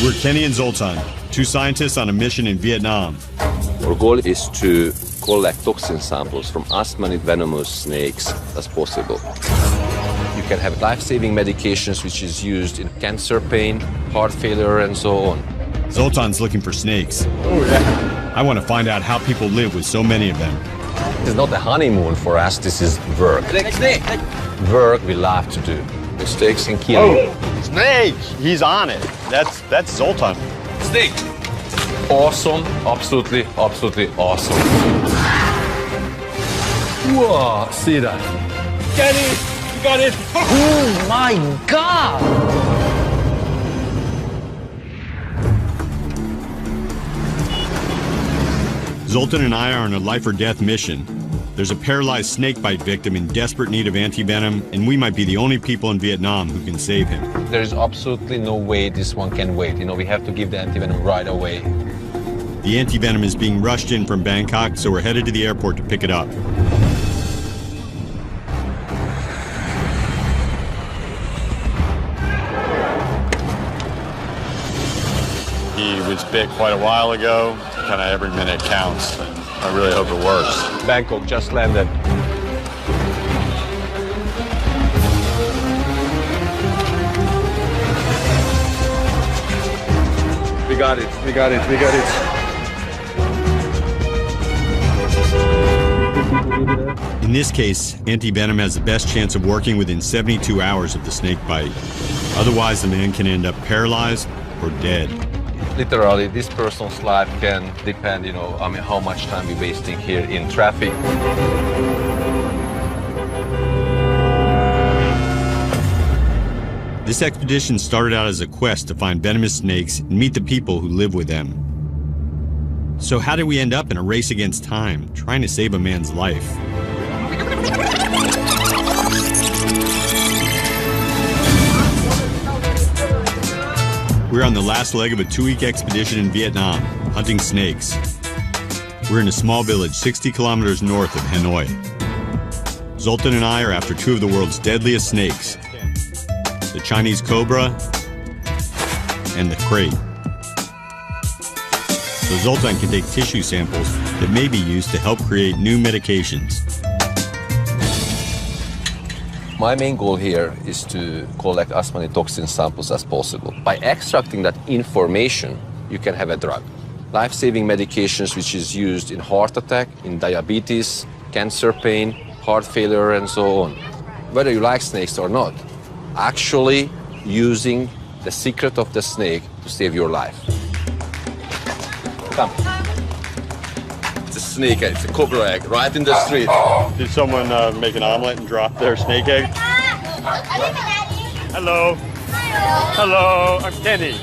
We're Kenny and Zoltan, two scientists on a mission in Vietnam. Our goal is to collect toxin samples from as many venomous snakes as possible. You can have life-saving medications which is used in cancer pain, heart failure, and so on. Zoltan's looking for snakes. Oh, yeah. I want to find out how people live with so many of them. This is not a honeymoon for us, this is work. Work we love to do. Mistakes and killing. Oh, snake! He's on it. That's Zoltan. Snake! Awesome, absolutely awesome. Whoa, see that? Get it! You got it! Oh my God! Zoltan and I are on a life or death mission. There's a paralyzed snakebite victim in desperate need of antivenom, and we might be the only people in Vietnam who can save him. There's absolutely no way this one can wait. You know, we have to give the antivenom right away. The antivenom is being rushed in from Bangkok, so we're headed to the airport to pick it up. He was bit quite a while ago. Kind of every minute counts. I really hope it works. Bangkok just landed. We got it. In this case, antivenom has the best chance of working within 72 hours of the snake bite. Otherwise, the man can end up paralyzed or dead. Literally, this person's life can depend, how much time we're wasting here in traffic. This expedition started out as a quest to find venomous snakes and meet the people who live with them. So how did we end up in a race against time, trying to save a man's life? We're on the last leg of a 2-week expedition in Vietnam, hunting snakes. We're in a small village 60 kilometers north of Hanoi. Zoltan and I are after two of the world's deadliest snakes, the Chinese cobra and the crate. So Zoltan can take tissue samples that may be used to help create new medications. My main goal here is to collect as many toxin samples as possible. By extracting that information, you can have a drug. Life-saving medications which is used in heart attack, in diabetes, cancer pain, heart failure, and so on. Whether you like snakes or not, actually using the secret of the snake to save your life. Come. It's a snake egg, it's a cobra egg, right in the street. Did someone make an omelet and drop their snake egg? Hello. Hello, I'm Kenny.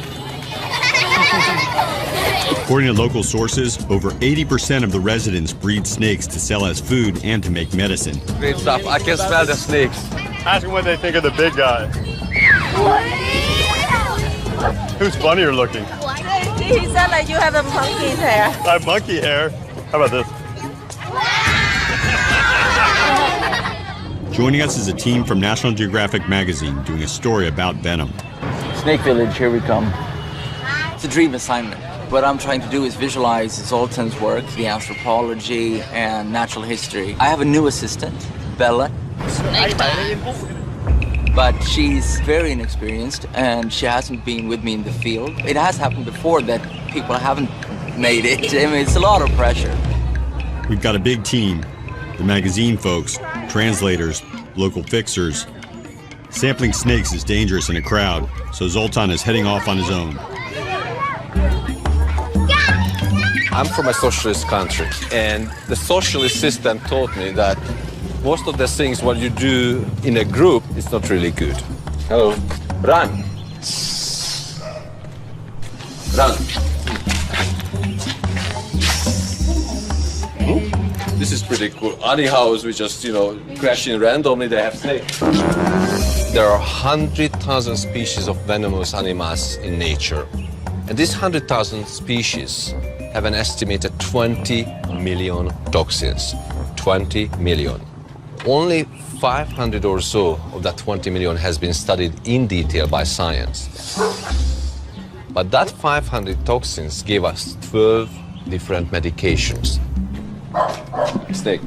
According to local sources, over 80% of the residents breed snakes to sell as food and to make medicine. Great stuff, I can smell the snakes. Ask them what they think of the big guy. Who's funnier looking? He said that you have a monkey hair. I have monkey hair. How about this? Joining us is a team from National Geographic magazine doing a story about venom. Snake Village, here we come. It's a dream assignment. What I'm trying to do is visualize Zoltan's work, the anthropology and natural history. I have a new assistant, Bella. But she's very inexperienced and she hasn't been with me in the field. It has happened before that people haven't made it. I mean, it's a lot of pressure. We've got a big team, the magazine folks, translators, local fixers. Sampling snakes is dangerous in a crowd, so Zoltan is heading off on his own. I'm from a socialist country, and the socialist system taught me that most of the things what you do in a group is not really good. Hello. Run. Run. This is pretty cool. Any house we just, crash in randomly, they have snakes. There are 100,000 species of venomous animals in nature. And these 100,000 species have an estimated 20 million toxins. 20 million. Only 500 or so of that 20 million has been studied in detail by science. But that 500 toxins gave us 12 different medications. Snake.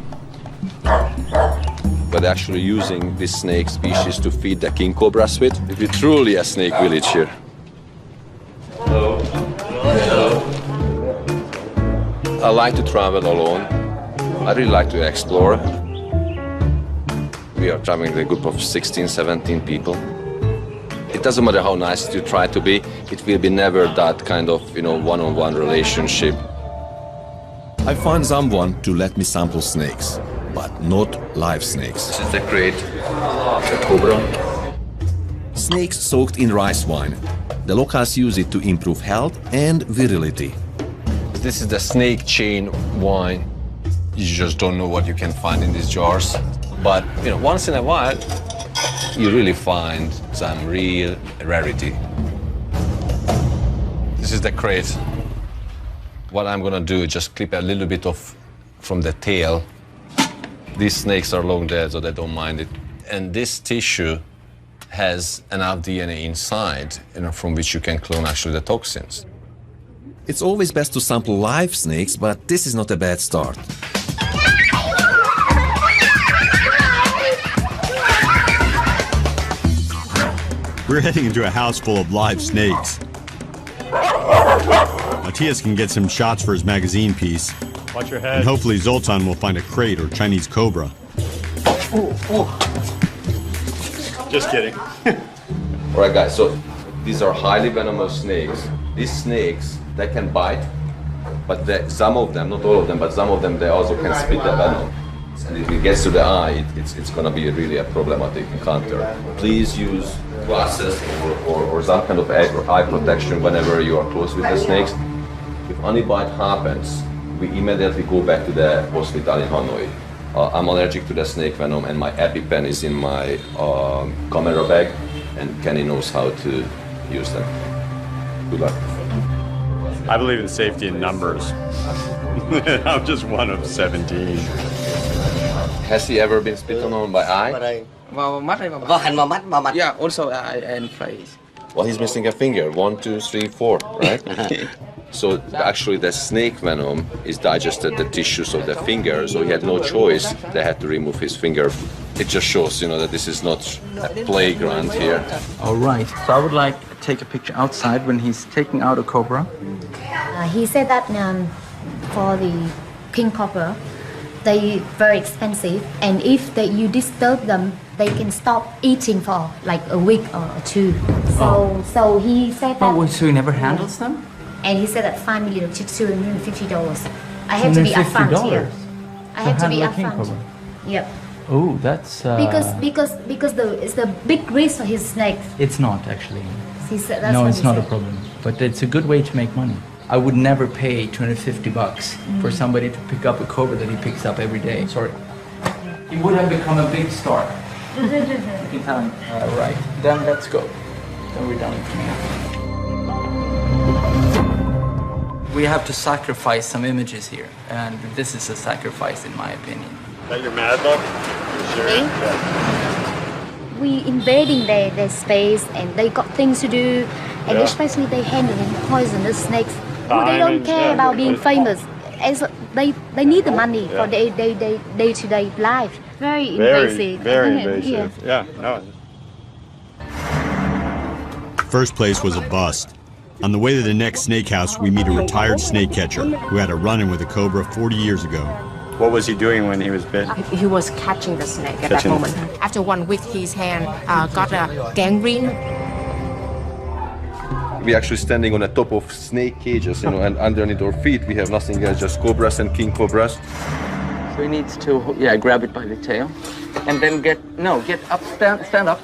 But actually using this snake species to feed the king cobras with. It's truly a snake village here. Hello. Hello. I like to travel alone. I really like to explore. We are traveling with a group of 16, 17 people. It doesn't matter how nice you try to be, it will be never that kind of, one-on-one relationship. I find someone to let me sample snakes, but not live snakes. This is the crate, the cobra. Snakes soaked in rice wine. The locals use it to improve health and virility. This is the snake chain wine. You just don't know what you can find in these jars. But, once in a while, you really find some real rarity. This is the crate. What I'm gonna do is just clip a little bit of from the tail. These snakes are long dead, so they don't mind it. And this tissue has enough DNA inside, from which you can clone actually the toxins. It's always best to sample live snakes, but this is not a bad start. We're heading into a house full of live snakes. Matthias can get some shots for his magazine piece. Watch your head. And hopefully Zoltan will find a crate or Chinese cobra. Just kidding. All right, guys, so these are highly venomous snakes. These snakes, they can bite, but some of them, not all of them, but some of them, they also can spit the venom. And if it gets to the eye, it's going to be really a problematic encounter. Please use glasses or some kind of eye protection whenever you are close with the snakes. If any bite happens, we immediately go back to the hospital in Hanoi. I'm allergic to the snake venom, and my EpiPen is in my camera bag, and Kenny knows how to use them. Good luck. I believe in safety in numbers. I'm just one of 17. Has he ever been spit on by eye? Vào mắt hay vào Hành vào mắt, vào mặt. Yeah, also and face. Well, he's missing a finger. 1, 2, 3, 4, right? So actually the snake venom is digested the tissues of the finger, so he had no choice. They had to remove his finger. It just shows, that this is not a playground here. All right. So I would like to take a picture outside when he's taking out a cobra. He said that for the king cobra, they very expensive, and if you disturb them, they can stop eating for like a week or two. So he said that. Oh, so he never handles them? And he said that $5 million to $250. I have to be upfront here. I have to be upfront. Yep. Oh, that's because it's the big risk for his snakes. It's not actually. He said, that's no, what it's he not said. a problem. But it's a good way to make money. I would never pay $250 for somebody to pick up a cobra that he picks up every day. Sorry. He would have become a big star. In time. All right. Then let's go. Then we're done. We have to sacrifice some images here, and this is a sacrifice in my opinion. Is that your mad dog? You sure? Okay. Yeah. We invading their space, and they got things to do, and Yeah. especially they handling poisonous snakes. They don't Diamonds, care yeah, about being famous. As they need the money Yeah. for their day-to-day life. Very invasive. Very isn't it? invasive. Yeah, no. First place was a bust. On the way to the next snake house, we meet a retired snake catcher who had a run-in with a cobra 40 years ago. What was he doing when he was bit? He was catching the snake at Catching that the moment. After 1 week, his hand got a gangrene. We're actually standing on the top of snake cages, and underneath our feet we have nothing else, just cobras and king cobras. So he needs to, grab it by the tail, and then get up, stand up.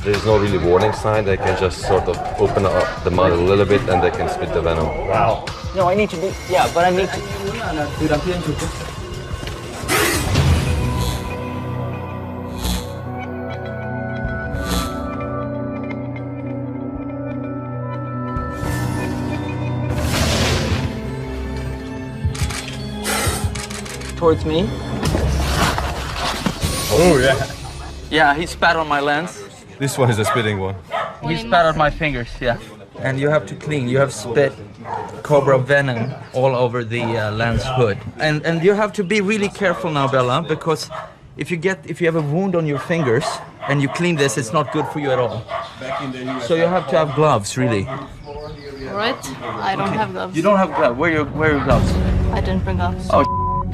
There's no really warning sign. They can just sort of open up the mouth a little bit and they can spit the venom. Wow. No, I need to do, but I need to. Towards me. Oh, yeah. Yeah, he spat on my lens. This one is a spitting one. He spat on my fingers, yeah. and you have to clean. You have spit cobra venom all over the lens hood. And you have to be really careful now, Bella, because if you have a wound on your fingers and you clean this, it's not good for you at all. So you have to have gloves, really. Right? I don't have gloves. You don't have gloves. Where are your gloves? I didn't bring gloves. Oh,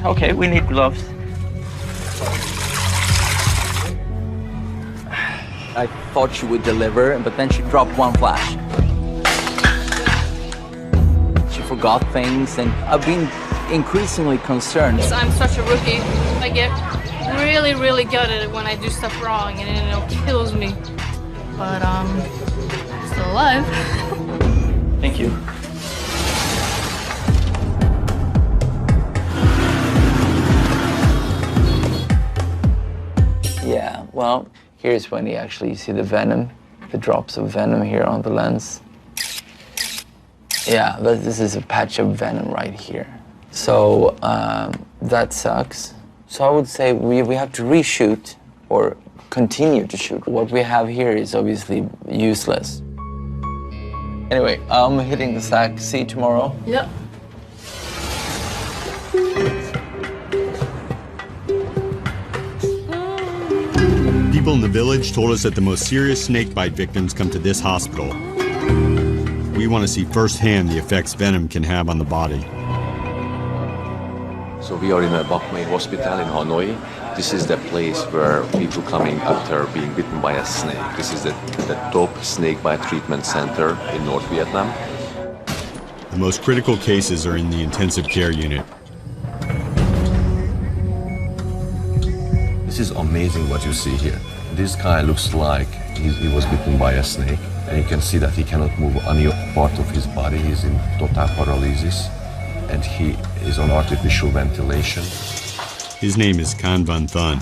okay, we need gloves. I thought she would deliver, but then she dropped one flash. She forgot things, and I've been increasingly concerned. I'm such a rookie. I get really, really gutted when I do stuff wrong, and it kills me. But still alive. Thank you. Yeah, well, here's when you actually see the venom, the drops of venom here on the lens. Yeah, this is a patch of venom right here. So that sucks. So I would say we have to reshoot or continue to shoot. What we have here is obviously useless. Anyway, I'm hitting the sack. See you tomorrow. Yep. People in the village told us that the most serious snakebite victims come to this hospital. We want to see firsthand the effects venom can have on the body. So we are in a Bach Mai hospital in Hanoi. This is the place where people coming after being bitten by a snake. This is the top snake bite treatment center in North Vietnam. The most critical cases are in the intensive care unit. This is amazing what you see here. This guy looks like he was bitten by a snake, and you can see that he cannot move any part of his body. He's in total paralysis, and he is on artificial ventilation. His name is Can Van Thun.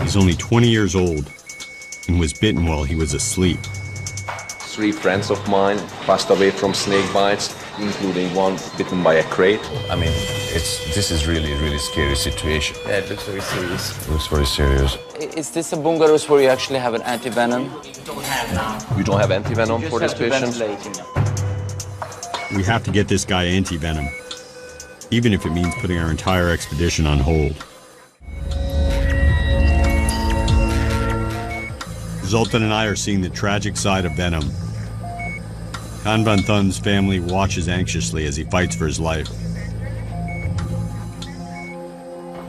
He's only 20 years old and was bitten while he was asleep. 3 friends of mine passed away from snake bites, including one bitten by a crate. I mean, this is really scary situation. Yeah, it looks very serious. It looks very serious. Is this a bungalows where you actually have an anti-venom? We don't have anti-venom for this patient. We have to get this guy anti-venom, even if it means putting our entire expedition on hold. Zoltan and I are seeing the tragic side of venom. Can Van Thun's family watches anxiously as he fights for his life.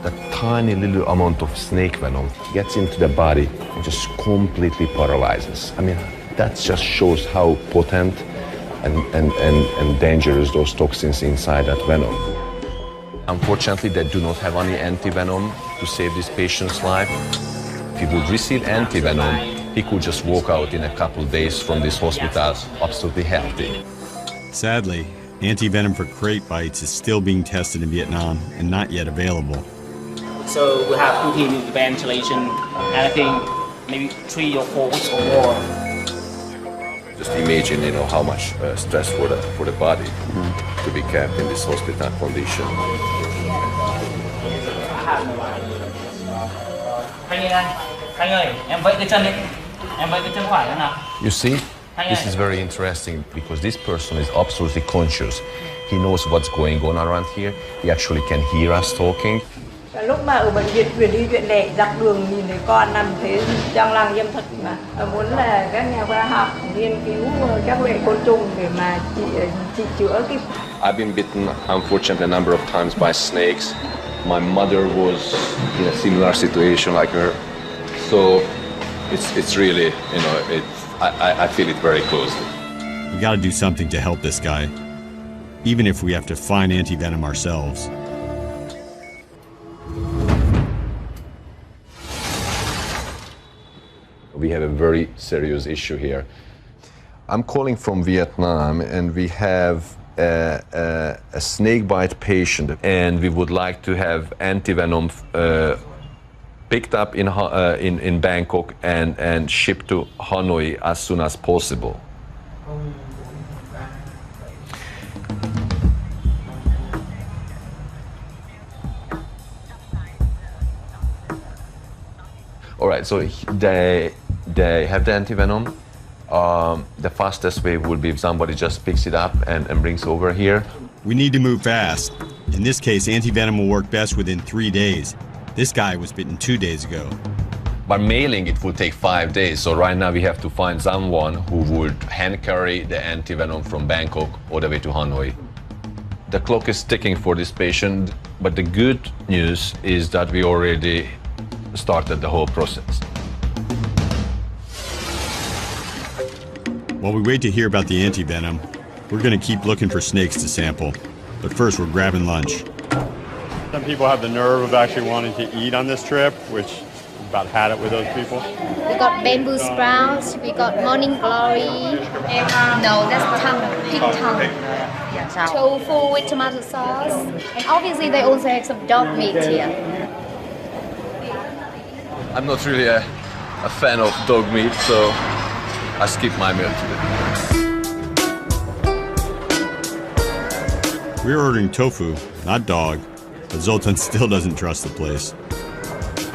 That tiny little amount of snake venom gets into the body and just completely paralyzes. I mean, that just shows how potent and dangerous those toxins inside that venom. Unfortunately, they do not have any anti-venom to save this patient's life. If he would receive anti-venom, he could just walk out in a couple of days from this hospital absolutely healthy. Sadly, anti-venom for crate bites is still being tested in Vietnam and not yet available. So we have put him in ventilation, and I think maybe 3 or 4 weeks or more. Just imagine, how much stress for the body to be kept in this hospital condition. Khanh ơi, em vẫy cái chân đi. Em vẫy cái chân phải thế nào? You see, this is very interesting because this person is absolutely conscious. He knows what's going on around here. He actually can hear us talking. Lúc mà ở bệnh viện chuyển đi viện lẻ dọc đường nhìn thấy con nằm thế trong làng diêm thật mà muốn là các nhà khoa học nghiên cứu các loại côn trùng để mà trị chữa cái. I've been bitten, unfortunately, a number of times by snakes. My mother was in a similar situation like her, so it's really, I feel it very closely. We got to do something to help this guy, even if we have to find anti-venom ourselves. We have a very serious issue here. I'm calling from Vietnam, and we have a snakebite patient, and we would like to have anti-venom picked up in Bangkok and shipped to Hanoi as soon as possible. All right, so they have the anti-venom. The fastest way would be if somebody just picks it up and brings over here. We need to move fast. In this case, antivenom will work best within 3 days. This guy was bitten 2 days ago. By mailing, it would take 5 days. So right now we have to find someone who would hand carry the antivenom from Bangkok all the way to Hanoi. The clock is ticking for this patient, but the good news is that we already started the whole process. While we wait to hear about the antivenom, we're going to keep looking for snakes to sample. But first, we're grabbing lunch. Some people have the nerve of actually wanting to eat on this trip, which about had it with those people. We got bamboo sprouts, we got morning glory. No, that's tongue, pig tongue. Tofu with tomato sauce. And obviously they also have some dog meat here. I'm not really a fan of dog meat, so I skipped my meal today. We're ordering tofu, not dog, but Zoltan still doesn't trust the place.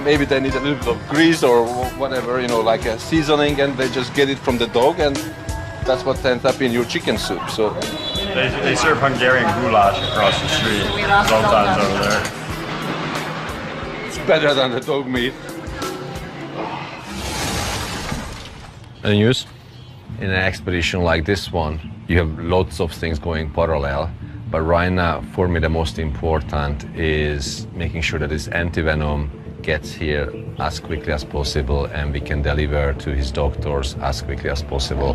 Maybe they need a little bit of grease or whatever, like a seasoning, and they just get it from the dog, and that's what ends up in your chicken soup. So They serve Hungarian goulash across the street. Zoltan's over there. it's better than the dog meat. Any news? In an expedition like this one, you have lots of things going parallel. But right now, for me, the most important is making sure that this antivenom gets here as quickly as possible and we can deliver to his doctors as quickly as possible.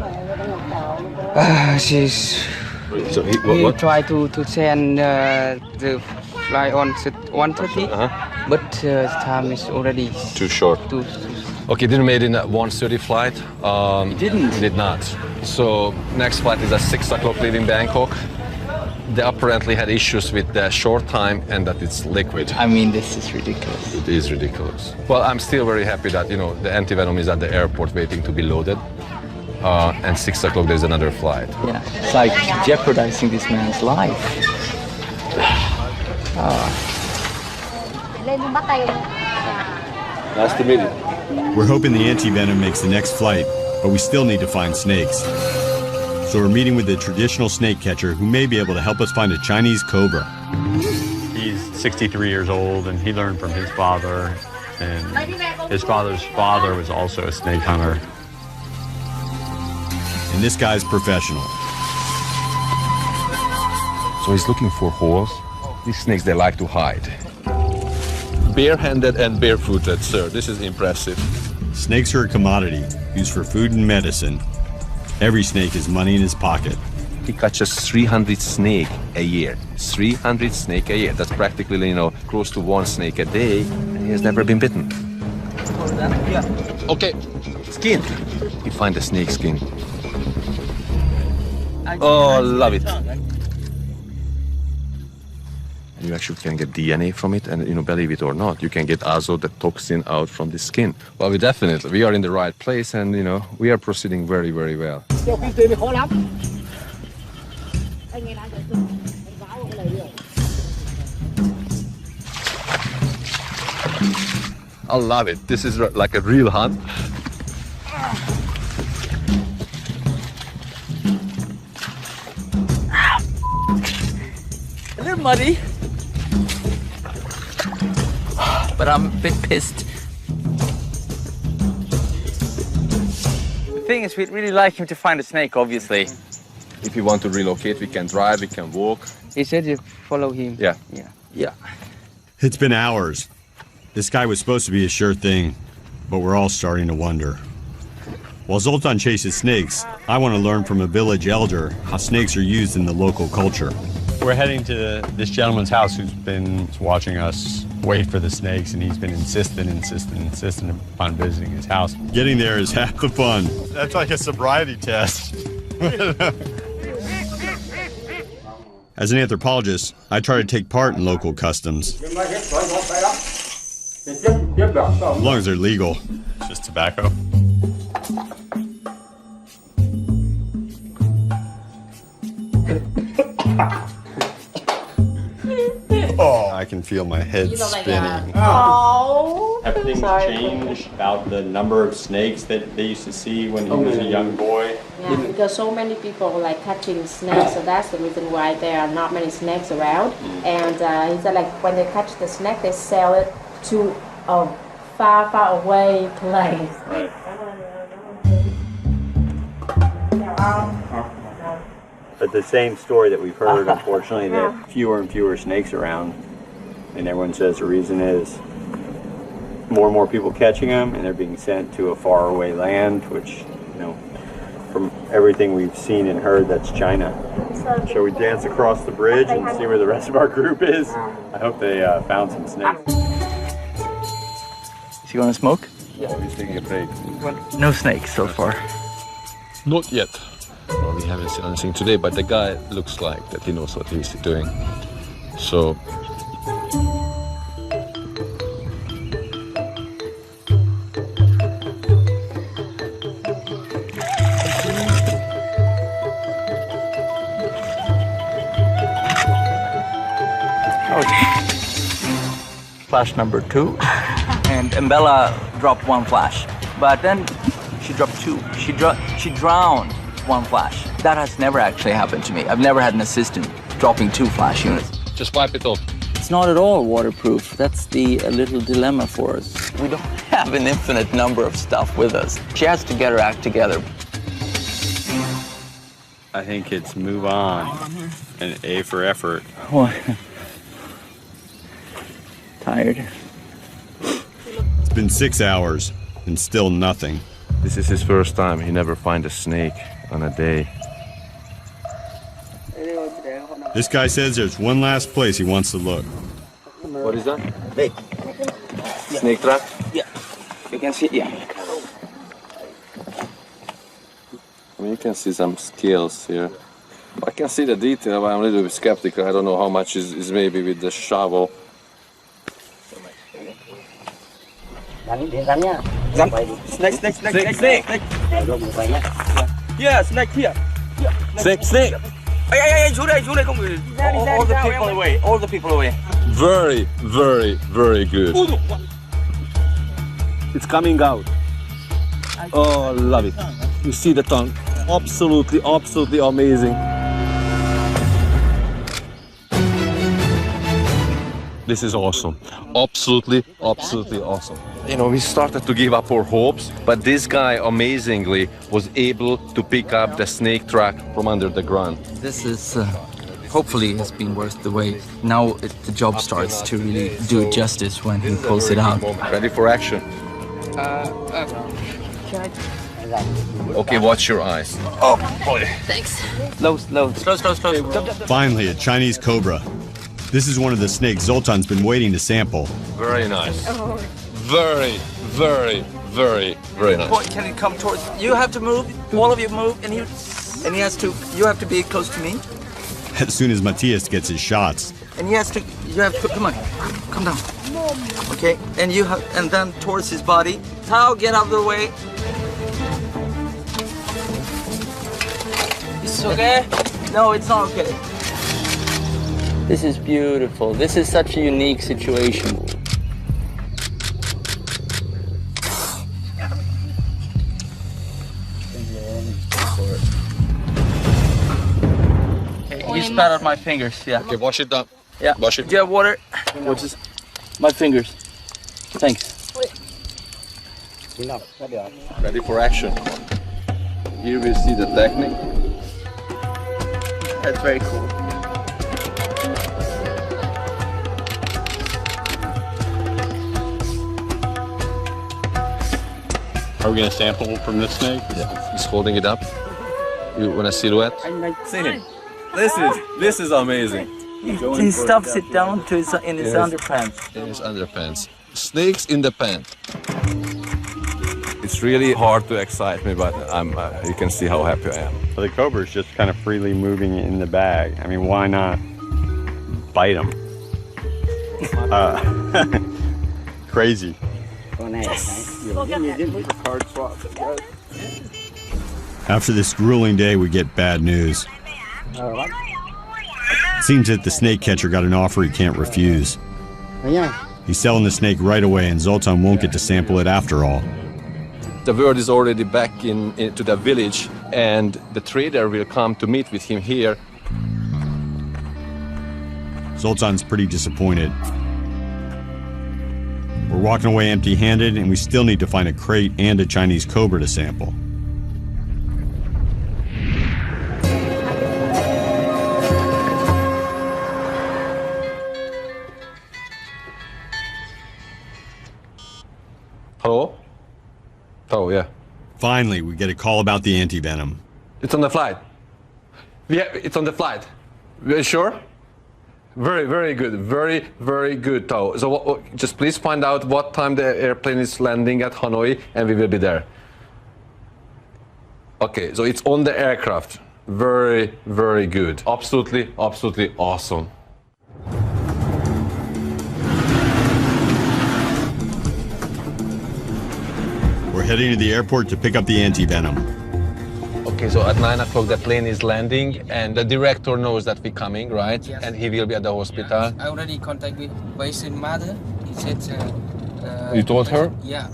So he tried to send the flight on 1:30, but the time is already too short. Okay, didn't make it in that 1:30 flight. He didn't. Did not. So next flight is at 6 o'clock leaving Bangkok. They apparently had issues with the short time and that it's liquid. I mean, this is ridiculous. It is ridiculous. Well, I'm still very happy that, the antivenom is at the airport waiting to be loaded. And 6 o'clock there's another flight. Yeah, it's like jeopardizing this man's life. Nice to meet you. We're hoping the antivenom makes the next flight, but we still need to find snakes. So we're meeting with a traditional snake catcher who may be able to help us find a Chinese cobra. He's 63 years old, and he learned from his father. And his father's father was also a snake hunter. And this guy's professional. So he's looking for holes. These snakes, they like to hide. Barehanded and barefooted, sir. This is impressive. Snakes are a commodity used for food and medicine. Every snake is money in his pocket. He catches 300 snake a year. 300 snake a year. That's practically, close to 1 snake a day, and he has never been bitten. Okay, skin. You find the snake skin. Oh, love it. You actually can get DNA from it, and believe it or not, you can get azo, the toxin, out from the skin. Well, we are in the right place, and we are proceeding very, very well. I love it. This is like a real hunt. A little muddy, but I'm a bit pissed. The thing is, we'd really like him to find a snake, obviously. If you want to relocate, we can drive, we can walk. He said you follow him. Yeah. It's been hours. This guy was supposed to be a sure thing, but we're all starting to wonder. While Zoltan chases snakes, I want to learn from a village elder how snakes are used in the local culture. We're heading to this gentleman's house who's been watching us wait for the snakes, and he's been insistent upon visiting his house. Getting there is half the fun. That's like a sobriety test. As an anthropologist, I try to take part in local customs, as long as they're legal. It's just tobacco. Oh, I can feel my head spinning. Oh. Have things changed about the number of snakes that they used to see when he was a young boy? Yeah, because so many people like catching snakes, so that's the reason why there are not many snakes around. And he said like when they catch the snake, they sell it to a far, far away place. But the same story that we've heard, unfortunately, that fewer and fewer snakes around, and everyone says the reason is more and more people catching them, and they're being sent to a faraway land, which, you know, from everything we've seen and heard, that's China. Shall we dance across the bridge and see where the rest of our group is? I hope they found some snakes. Is you gonna smoke? Yeah, we're taking a break. No snakes so far. Not yet. Well, we haven't seen anything today, but the guy looks like that he knows what he's doing. So. Flash number 2, and Mbella dropped 1 flash, but then she dropped 2. She drowned 1 flash. That has never actually happened to me. I've never had an assistant dropping 2 flash units. Just wipe it off. It's not at all waterproof. That's the little dilemma for us. We don't have an infinite number of stuff with us. She has to get her act together. I think it's move on and A for effort. Tired. It's been 6 hours and still nothing. This is his first time. He never find a snake on a day. This guy says there's one last place he wants to look. What is that? Snake trap? Yeah. You can see, yeah. I mean, you can see some scales here. I can see the detail, but I'm a little bit skeptical. I don't know how much is maybe with the shovel. Snake. Yeah, snake here. Snake. All the people away. All the people away. Very, very, very good. It's coming out. Oh, love it. You see the tongue. Absolutely, absolutely amazing. This is awesome. Absolutely, absolutely awesome. You know, we started to give up our hopes, but this guy amazingly was able to pick up the snake track from under the ground. This is hopefully has been worth the wait. Now the job starts to really do it justice when he pulls it out. Ready for action. Okay, watch your eyes. Oh boy. Thanks. Slow. Finally, a Chinese cobra. This is one of the snakes Zoltan's been waiting to sample. Very nice. Very, very, very, very nice. Boy, can he come towards? You have to move. All of you move, and he has to. You have to be close to me. As soon as Matthias gets his shots. And he has to. You have to. Come on, come down. Okay, and you have, and then towards his body. Tao, get out of the way. It's okay. No, it's not okay. This is beautiful. This is such a unique situation. Okay, you spat on my fingers, yeah. Okay, wash it down. Yeah. Wash it. Do you have water? What's this? My fingers. Thanks. Ready for action. Here we see the technique. That's very cool. Are we going to sample from this snake? Yeah. He's holding it up. You want a silhouette? See him. This is amazing. He stuffs it down to his underpants. In his underpants. Snakes in the pant. It's really hard to excite me, but you can see how happy I am. Well, the cobra is just kind of freely moving in the bag. I mean, why not bite him? Crazy. After this grueling day, we get bad news. It seems that the snake catcher got an offer he can't refuse. He's selling the snake right away, and Zoltan won't get to sample it after all. The word is already back into the village, and the trader will come to meet with him here. Zoltan's pretty disappointed. We're walking away empty-handed, and we still need to find a crate and a Chinese cobra to sample. Hello? Oh, yeah. Finally, we get a call about the antivenom. It's on the flight. Yeah, it's on the flight. Very sure? Very, very good. Very, very good, Tao. So just please find out what time the airplane is landing at Hanoi, and we will be there. Okay, so it's on the aircraft. Very, very good. Absolutely, absolutely awesome. We're heading to the airport to pick up the antivenom. Okay, so at 9 o'clock the plane is landing, and the director knows that we're coming, right? Yes. And he will be at the hospital. Yes. I already contacted with patient mother. He said. You told her? Yeah.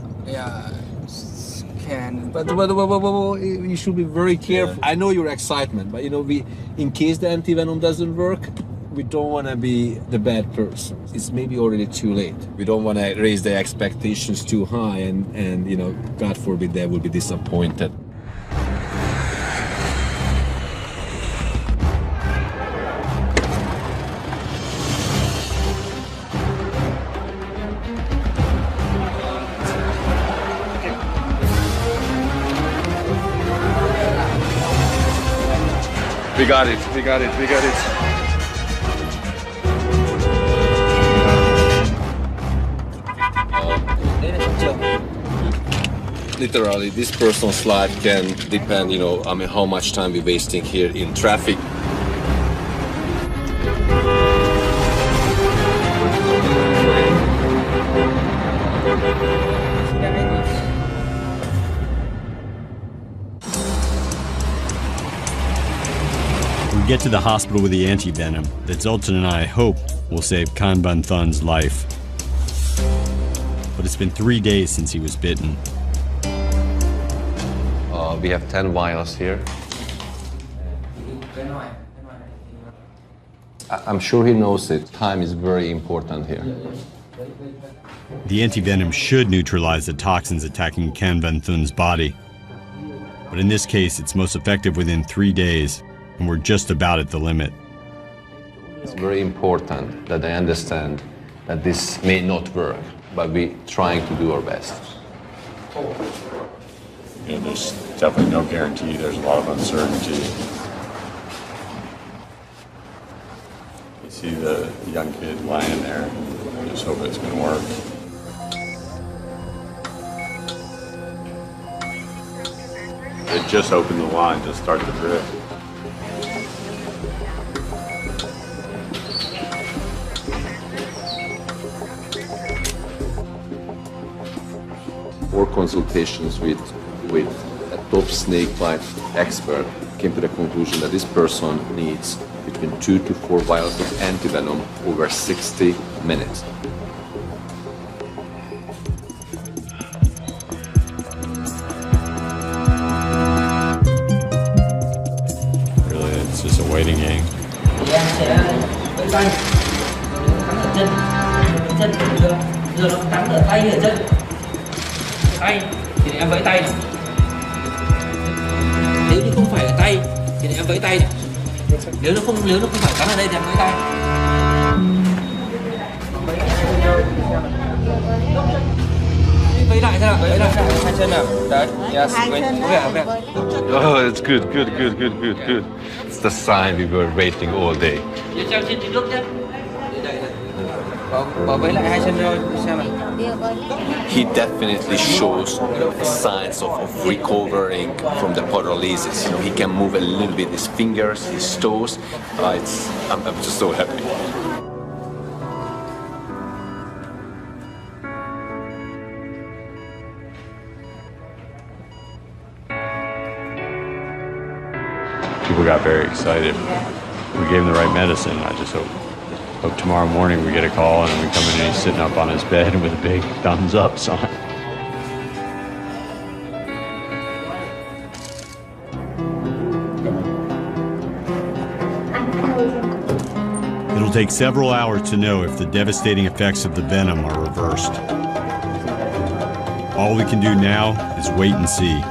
Can. But you should be very careful. Yeah. I know your excitement, but in case the antivenom doesn't work, we don't want to be the bad person. It's maybe already too late. We don't want to raise the expectations too high, and God forbid they will be disappointed. We got it. Literally, this person's life can depend, how much time we're wasting here in traffic. We get to the hospital with the antivenom that Zoltan and I hope will save Can Van Thun's life. But it's been 3 days since he was bitten. We have 10 vials here. I'm sure he knows it. Time is very important here. The antivenom should neutralize the toxins attacking Can Van Thun's body. But in this case, it's most effective within 3 days, and we're just about at the limit. It's very important that they understand that this may not work, but we're trying to do our best. There's definitely no guarantee. There's a lot of uncertainty. You see the young kid lying there. I just hope it's going to work. It just opened the line to start the drip. More consultations with a top snake bite expert came to the conclusion that this person needs between 2 to 4 vials of antivenom over 60 minutes. Really, it's just a waiting game. Tay thì em vẫy tay này. Nếu như không phải là tay thì em vẫy tay này. Nếu nó không phải cắn ở đây thì em vẫy tay. Vẫy lại xem nào, vẫy lại hai chân nào. Đấy, yes, okay. Oh, it's good. It's the sign we were waiting all day. Treo trên nước nhé. Bỏ vẫy lại hai chân thôi, xem nào. He definitely shows signs of recovering from the paralysis. He can move a little bit his fingers, his toes. I'm just so happy. People got very excited. We gave him the right medicine. I just hope tomorrow morning we get a call and we come in and he's sitting up on his bed with a big thumbs up sign. It'll take several hours to know if the devastating effects of the venom are reversed. All we can do now is wait and see.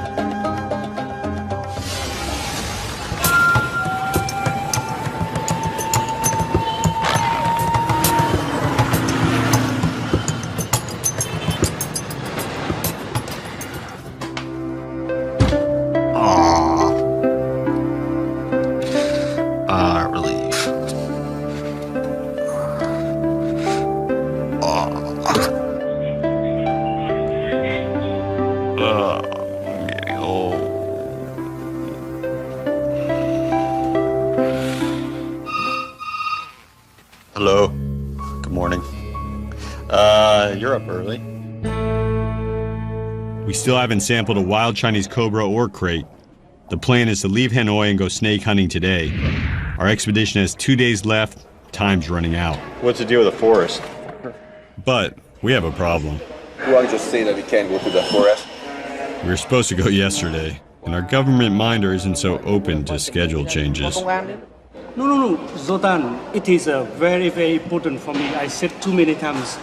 Hello. Good morning. You're up early. We still haven't sampled a wild Chinese cobra or crate. The plan is to leave Hanoi and go snake hunting today. Our expedition has 2 days left. Time's running out. What's the deal with the forest? But we have a problem. Why just say that we can't go to the forest? We were supposed to go yesterday, and our government minder isn't so open to schedule changes. No, Zoltan, it is very, very important for me. I said too many times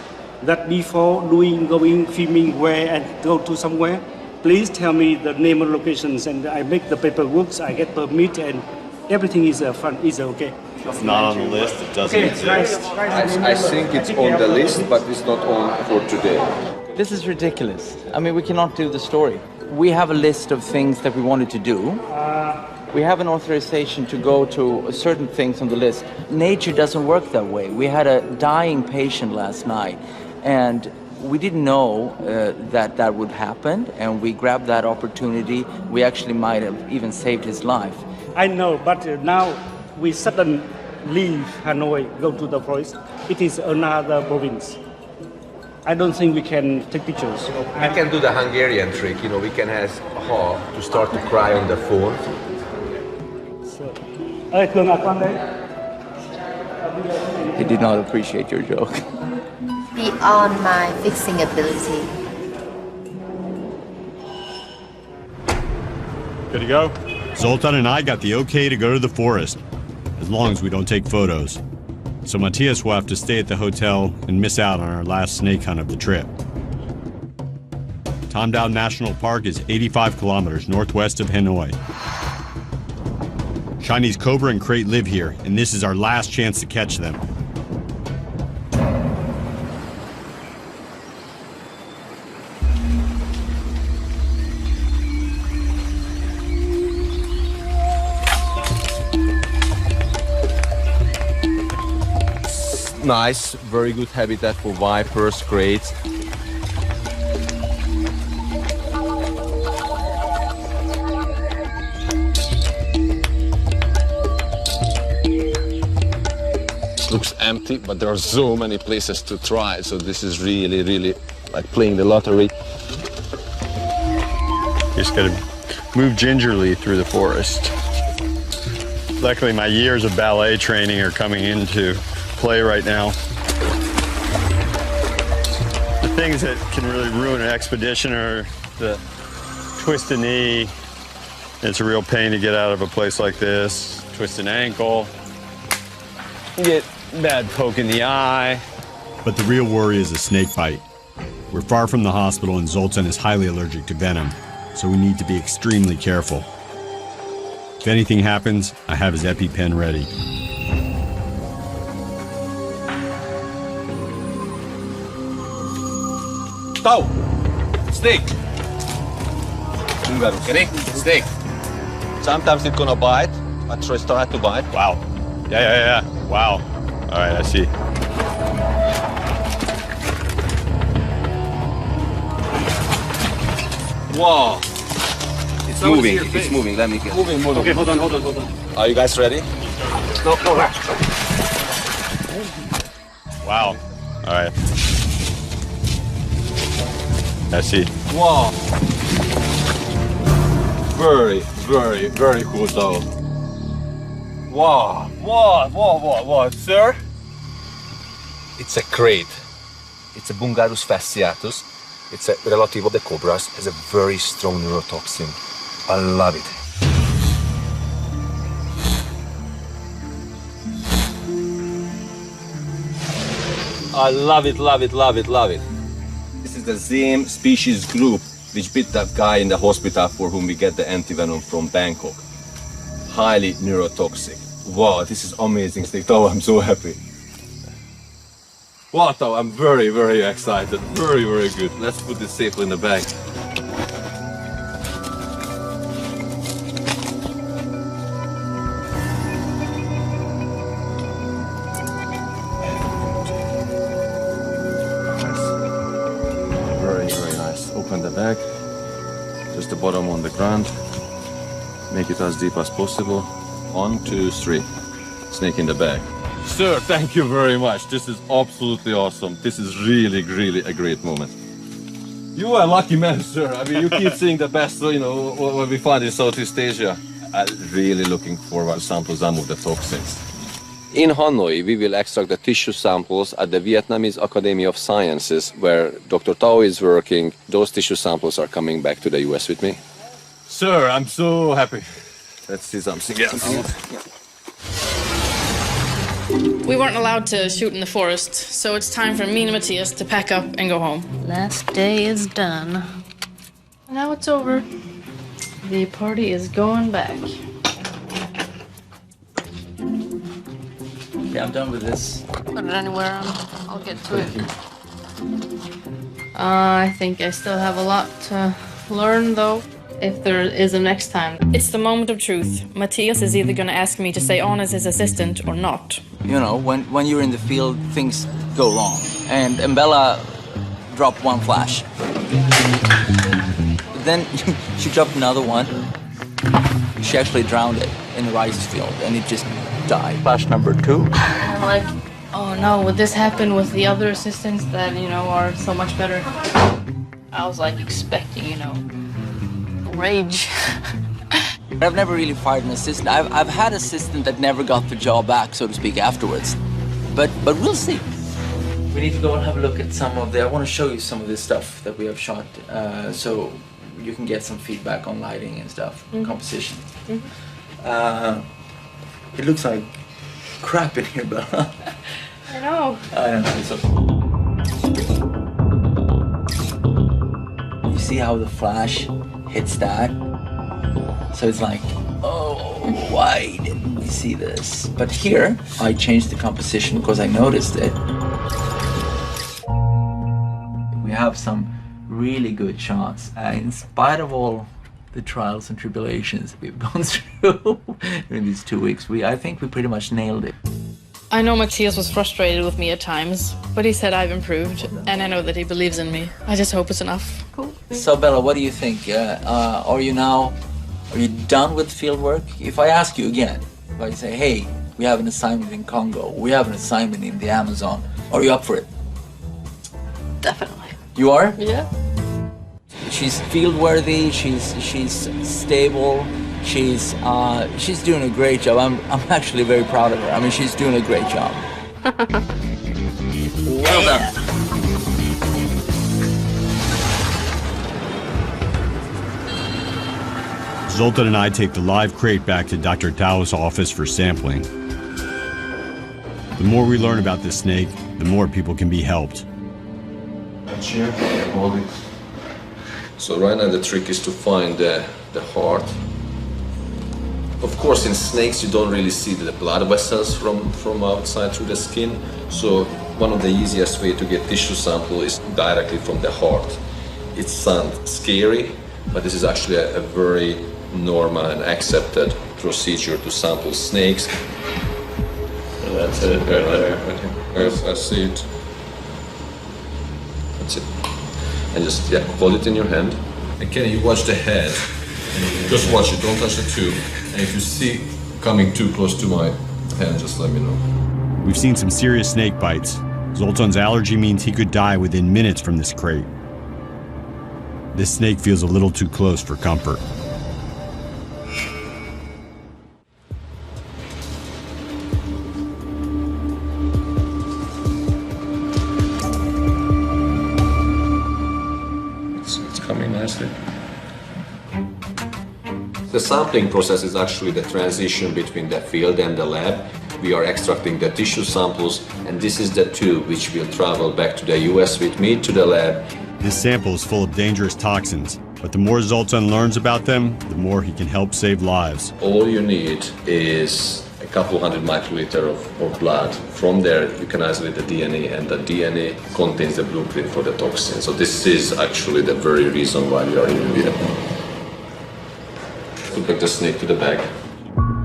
that before going filming where and go to somewhere, please tell me the name and locations, and I make the paperwork, I get permit, and everything is okay. It's not on the list, it doesn't exist. I think it's on the list, but it's not on for today. This is ridiculous. I mean, we cannot do the story. We have a list of things that we wanted to do. We have an authorization to go to certain things on the list. Nature doesn't work that way. We had a dying patient last night, and we didn't know that would happen, and we grabbed that opportunity. We actually might have even saved his life. I know, but now we suddenly leave Hanoi, go to the forest. It is another province. I don't think we can take pictures. I can do the Hungarian trick. You know, we can ask Hawk to start to cry on the phone. He did not appreciate your joke. Beyond my fixing ability. Good to go? Zoltan and I got the okay to go to the forest, as long as we don't take photos. So Matthias will have to stay at the hotel and miss out on our last snake hunt of the trip. Tam Dao National Park is 85 kilometers northwest of Hanoi. Chinese cobra and crate live here, and this is our last chance to catch them. Nice, very good habitat for vipers, crates. Looks empty, but there are so many places to try. So this is really, really like playing the lottery. You just gotta move gingerly through the forest. Luckily, my years of ballet training are coming into play right now. The things that can really ruin an expedition are the twist a knee. It's a real pain to get out of a place like this. Twist an ankle. Get bad poke in the eye. But the real worry is a snake bite. We're far from the hospital and Zoltan is highly allergic to venom, so we need to be extremely careful. If anything happens, I have his EpiPen ready. Tau! Snake! Ready? Snake. Sometimes it's gonna bite, but try start to bite. Wow. Yeah. Wow. All right, I see. Wow! It's moving. It's moving. Let me get. Moving. Okay, hold on. Are you guys ready? No. Wow. All right. I see. Wow! Very, very, very cool though. Wow! Sir? It's a crate. It's a Bungarus fasciatus. It's a relative of the cobras. Has a very strong neurotoxin. I love it. I love it, love it, love it, love it. This is the same species group which bit that guy in the hospital for whom we get the antivenom from Bangkok. Highly neurotoxic. Wow, this is amazing snake. Oh, I'm so happy. Wow, I'm very, very excited. Very, very good. Let's put this safely in the bag. Very, very nice. Open the bag. Just the bottom on the ground. Make it as deep as possible. 1, 2, 3. Snake in the bag. Sir, thank you very much. This is absolutely awesome. This is really, really a great moment. You are a lucky man, sir. I mean, you keep seeing the best, you know, what we find in Southeast Asia. I'm really looking forward to sample some of the toxins. In Hanoi, we will extract the tissue samples at the Vietnamese Academy of Sciences, where Dr. Tao is working. Those tissue samples are coming back to the US with me. Sir, I'm so happy. Let's see something else. We weren't allowed to shoot in the forest, so it's time for me and Matthias to pack up and go home. Last day is done. Now it's over. The party is going back. Okay, I'm done with this. Put it anywhere, I'll get to it. I think I still have a lot to learn, though. If there is a next time. It's the moment of truth. Matthias is either going to ask me to stay on as his assistant or not. You know, when you're in the field, things go wrong. And Bella dropped one flash. Then she dropped another one. She actually drowned it in the rice field, and it just died. Flash number 2. And I'm like, oh no, would this happen with the other assistants that, you know, are so much better? I was like expecting, you know, rage. I've never really fired an assistant. I've had assistant that never got the job back, so to speak, afterwards. But we'll see. We need to go and have a look at some of the... I want to show you some of this stuff that we have shot, so you can get some feedback on lighting and stuff, composition. It looks like crap in here, Bella. I know. I don't know. It's okay. You see how the flash hits that? So it's like, oh, why didn't we see this? But here, I changed the composition because I noticed it. We have some really good shots, in spite of all the trials and tribulations that we've gone through in these 2 weeks. I think we pretty much nailed it. I know Matthias was frustrated with me at times, but he said I've improved, and I know that he believes in me. I just hope it's enough. Cool. So Bella, what do you think? Are you done with field work? If I ask you again, if I say, hey, we have an assignment in Congo, we have an assignment in the Amazon, are you up for it? Definitely. You are? Yeah. She's field worthy, she's stable, she's doing a great job. I'm actually very proud of her. I mean, she's doing a great job. Well done. Zoltan and I take the live crate back to Dr. Tao's office for sampling. The more we learn about this snake, the more people can be helped. Here, hold it. So right now the trick is to find the heart. Of course, in snakes you don't really see the blood vessels from outside through the skin. So one of the easiest way to get tissue sample is directly from the heart. It sounds scary, but this is actually a very normal and accepted procedure to sample snakes. So that's it, right there. I see it. That's it. And just hold it in your hand. And can you watch the head? Just watch it, don't touch the tube. And if you see coming too close to my hand, just let me know. We've seen some serious snake bites. Zoltan's allergy means he could die within minutes from this crate. This snake feels a little too close for comfort. It's coming nicely. The sampling process is actually the transition between the field and the lab. We are extracting the tissue samples, and this is the tube which will travel back to the US with me to the lab. This sample is full of dangerous toxins, but the more Zoltan learns about them, the more he can help save lives. All you need is a couple hundred microliter of blood. From there, you can isolate the DNA, and the DNA contains the blueprint for the toxin. So this is actually the very reason why we are in Vietnam. Put the snake to the bag.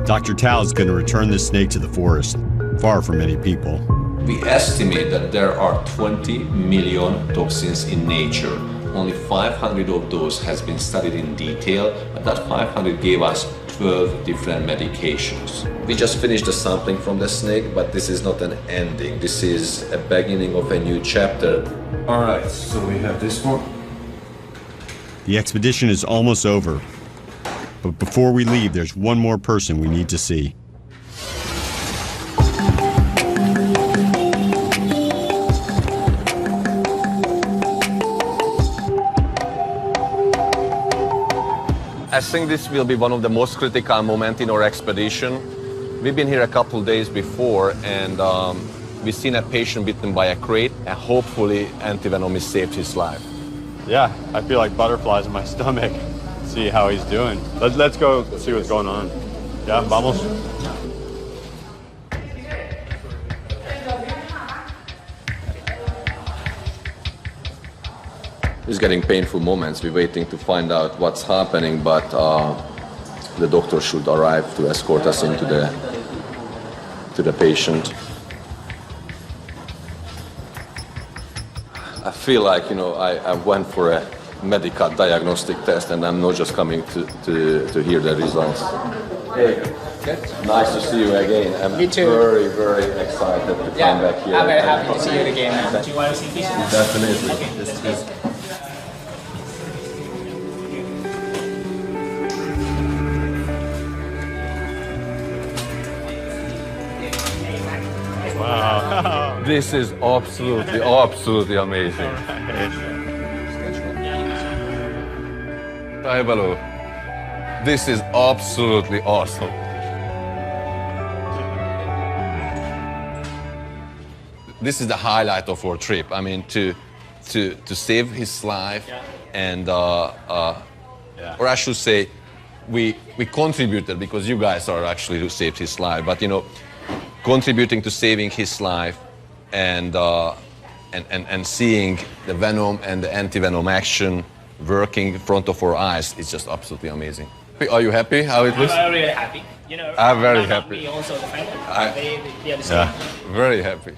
Dr. Tao is going to return this snake to the forest, far from many people. We estimate that there are 20 million toxins in nature. Only 500 of those has been studied in detail, but that 500 gave us 12 different medications. We just finished the sampling from the snake, but this is not an ending. This is a beginning of a new chapter. All right, so we have this one. The expedition is almost over. But before we leave, there's one more person we need to see. I think this will be one of the most critical moments in our expedition. We've been here a couple days before, and we've seen a patient bitten by a crate, and hopefully antivenom has saved his life. Yeah, I feel like butterflies in my stomach. See how he's doing. Let's go see what's going on. Yeah, vamos. It's getting painful moments. We're waiting to find out what's happening, but the doctor should arrive to escort us into the patient. I feel like, I went for a medical diagnostic test, and I'm not just coming to hear the results. Hey, nice to see you again. I'm very, very excited to come back here. I'm very happy to see you again. Do you want to see this? Definitely. Okay, this is good. Wow. This is absolutely amazing. Hi, Balu. This is absolutely awesome. This is the highlight of our trip. I mean, to save his life, and or I should say, we contributed, because you guys are actually who saved his life. But contributing to saving his life, and seeing the venom and the antivenom action working in front of our eyes is just absolutely amazing. Are you happy how it looks? I'm really happy. I'm very happy. Me also, the family. They are the same. Yeah, very happy.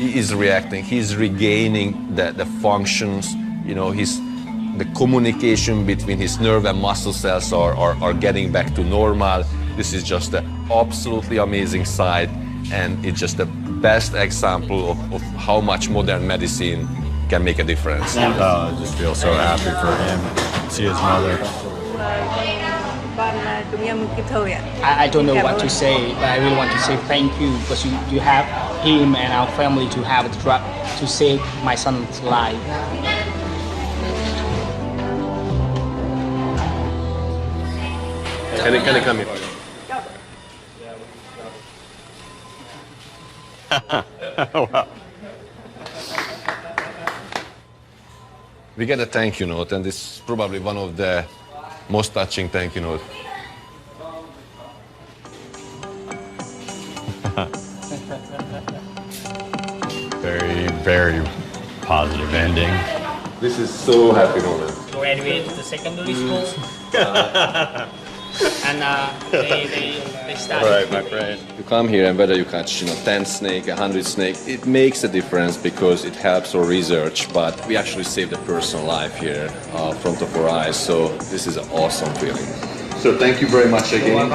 He is reacting. He's regaining the functions. The communication between his nerve and muscle cells are getting back to normal. This is just an absolutely amazing sight, and it's just the best example of how much modern medicine can make a difference. I just feel so happy for him. See his mother. I don't know what to say, but I really want to say thank you, because you have him and our family to have a drug to save my son's life. Can I come here? Wow. We get a thank you note, and this is probably one of the most touching thank you notes. Very, very positive ending. This is so happy moment. Graduated the secondary schools. And they started. All right, my friend. You come here, and whether you catch 10 snake, 100 snake, it makes a difference because it helps our research. But we actually saved a person's life here in front of our eyes. So this is an awesome feeling. So thank you very much again.